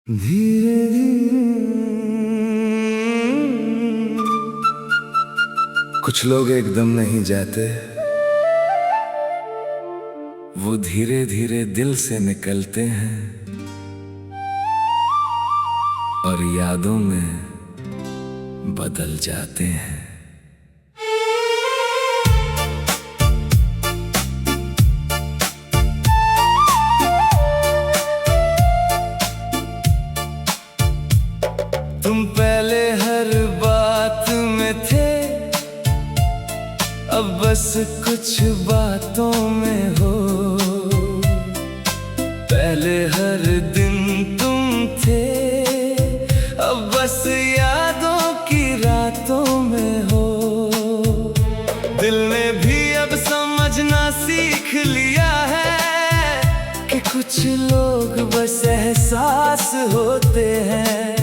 धीरे धीरे कुछ लोग एकदम नहीं जाते, वो धीरे धीरे दिल से निकलते हैं और यादों में बदल जाते हैं। तुम पहले हर बात में थे, अब बस कुछ बातों में हो। पहले हर दिन तुम थे, अब बस यादों की रातों में हो। दिल ने भी अब समझना सीख लिया है कि कुछ लोग बस एहसास होते हैं,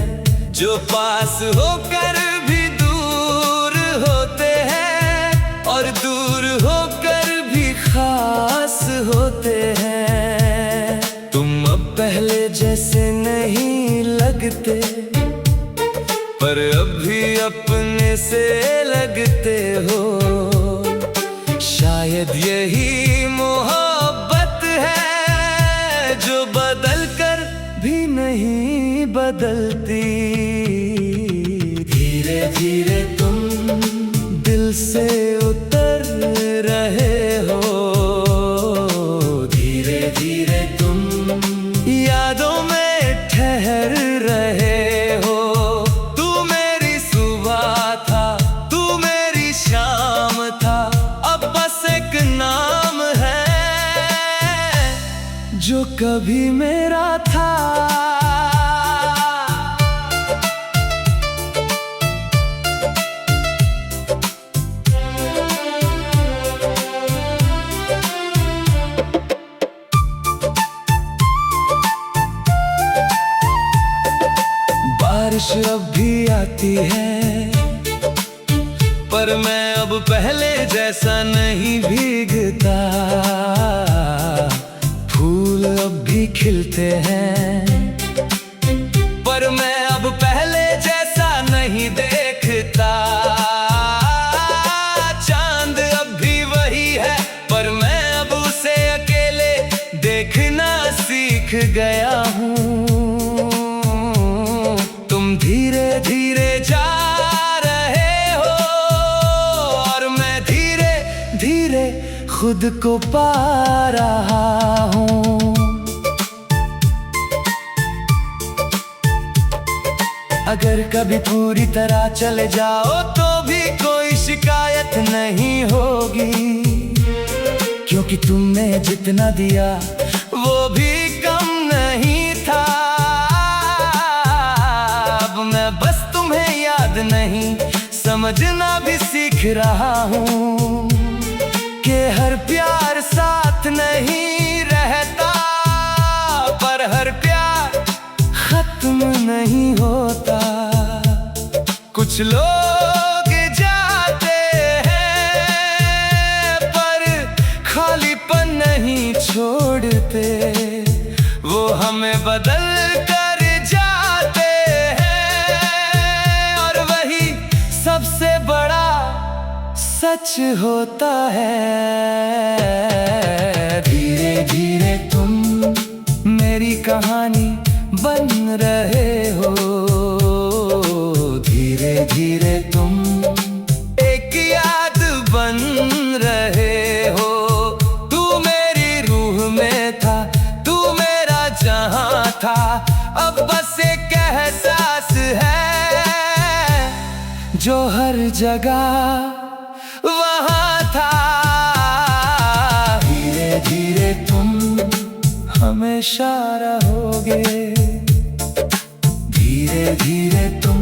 जो पास होकर भी दूर होते हैं और दूर होकर भी खास होते हैं। तुम अब पहले जैसे नहीं लगते, पर अब भी अपने से लगते हो। शायद यही मोहब्बत है जो बदल कर भी नहीं बदलती। धीरे धीरे तुम दिल से उतर रहे हो, धीरे धीरे तुम यादों में ठहर रहे हो। तू मेरी सुबह था, तू मेरी शाम था, अब बस एक नाम है जो कभी मेरा था। बारिश अब भी आती है, पर मैं अब पहले जैसा नहीं भीगता। फूल अब भी खिलते हैं, पर मैं अब पहले जैसा नहीं देखता। चांद अब भी वही है, पर मैं अब उसे अकेले देखना सीख गया हूँ। धीरे धीरे जा रहे हो और मैं धीरे धीरे खुद को पा रहा हूँ। अगर कभी पूरी तरह चले जाओ तो भी कोई शिकायत नहीं होगी, क्योंकि तुमने जितना दिया वो भी कम नहीं था। मैं बस तुम्हें याद नहीं, समझना भी सीख रहा हूँ कि हर प्यार साथ नहीं रहता, पर हर प्यार खत्म नहीं होता। कुछ लोग जाते हैं पर खालीपन नहीं छोड़ते, वो हमें बदल कर सबसे बड़ा सच होता है। धीरे धीरे तुम मेरी कहानी बन रहे हो, धीरे धीरे तुम एक याद बन रहे हो। तू मेरी रूह में था, तू मेरा जहां था, अब बस एक एहसास है जो हर जगह वहाँ था। धीरे धीरे तुम हमेशा रहोगे, धीरे धीरे तुम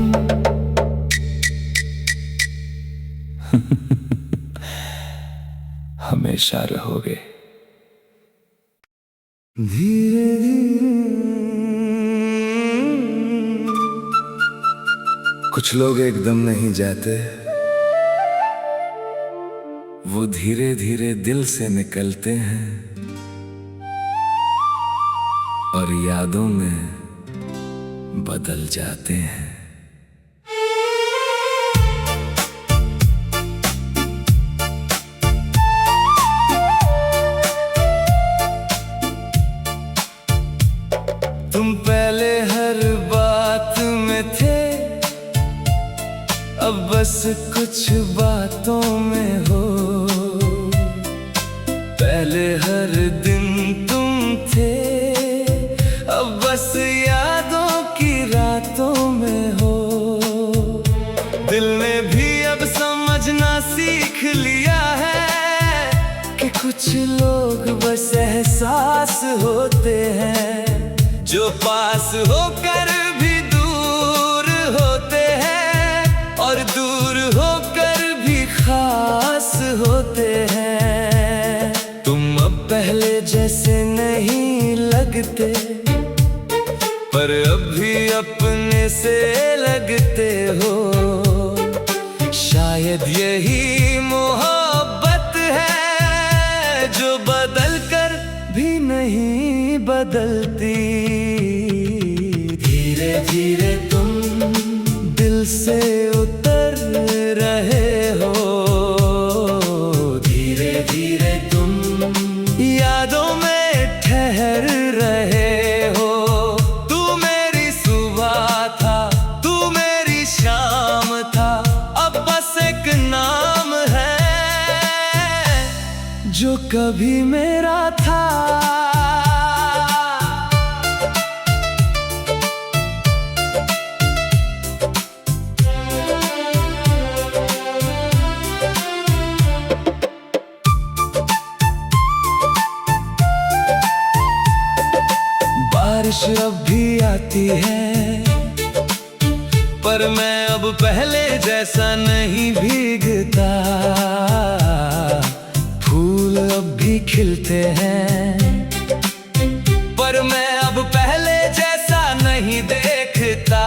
हमेशा रहोगे। धीरे धीरे कुछ लोग एकदम नहीं जाते, वो धीरे धीरे दिल से निकलते हैं और यादों में बदल जाते हैं। तुम पहले हर बात में थे, अब बस कुछ बातों में हो। पहले हर दिन तुम थे, अब बस यादों की रातों में हो। दिल ने भी अब समझना सीख लिया है कि कुछ लोग बस एहसास होते हैं, जो पास होकर भी दूर होते हैं और दूर होकर भी खास होते हैं। तुम अब पहले जैसे नहीं लगते, पर अब भी अपने से लगते हो। शायद यही मोहब्बत है जो बदल कर भी नहीं बदलती। धीरे धीरे तुम दिल से उतर रहे हो, धीरे धीरे तुम यादों में ठहर रहे हो। तू मेरी सुबह था, तू मेरी शाम था, अब बस एक नाम है जो कभी मेरा था। बारिश अब भी आती है, पर मैं अब पहले जैसा नहीं भीगता। फूल अब भी खिलते हैं, पर मैं अब पहले जैसा नहीं देखता।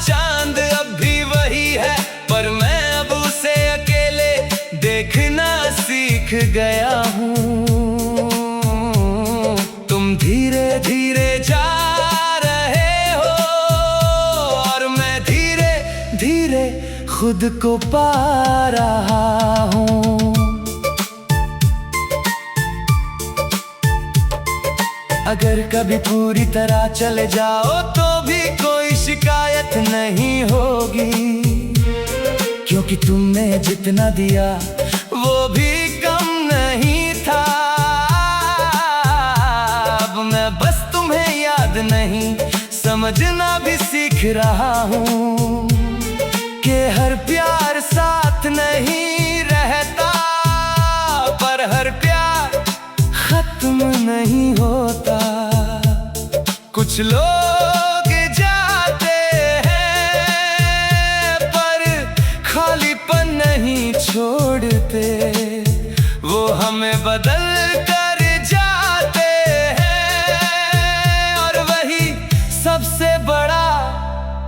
चांद अब भी वही है, पर मैं अब उसे अकेले देखना सीख गया हूँ। धीरे धीरे जा रहे हो और मैं धीरे धीरे खुद को पा रहा हूँ। अगर कभी पूरी तरह चले जाओ तो भी कोई शिकायत नहीं होगी, क्योंकि तुमने जितना दिया वो भी कम नहीं था। मैं बस तुम्हें याद नहीं, समझना भी सीख रहा हूँ कि हर प्यार साथ नहीं रहता, पर हर प्यार खत्म नहीं होता। कुछ लोग जाते हैं पर खालीपन नहीं छोड़ते, वो हमें बदल कर सबसे बड़ा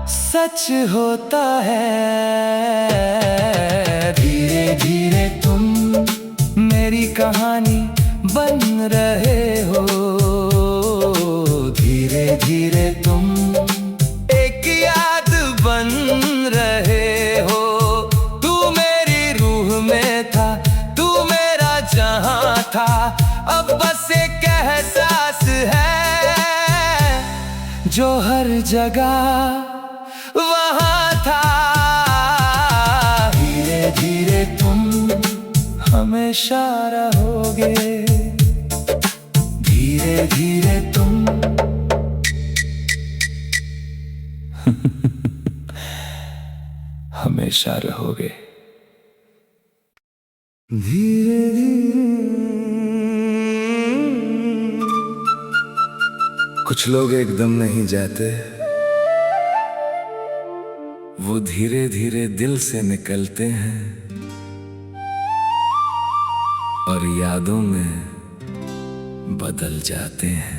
सच होता है। धीरे धीरे तुम मेरी कहानी बन रहे हो, धीरे धीरे तुम एक याद बन रहे हो। तू मेरी रूह में था, तू मेरा जहां था, अब बस एक एहसास है जो हर जगह वहाँ था। धीरे धीरे तुम हमेशा रहोगे, धीरे धीरे तुम हमेशा रहोगे। धीरे धीरे कुछ लोग एकदम नहीं जाते, वो धीरे धीरे दिल से निकलते हैं और यादों में बदल जाते हैं।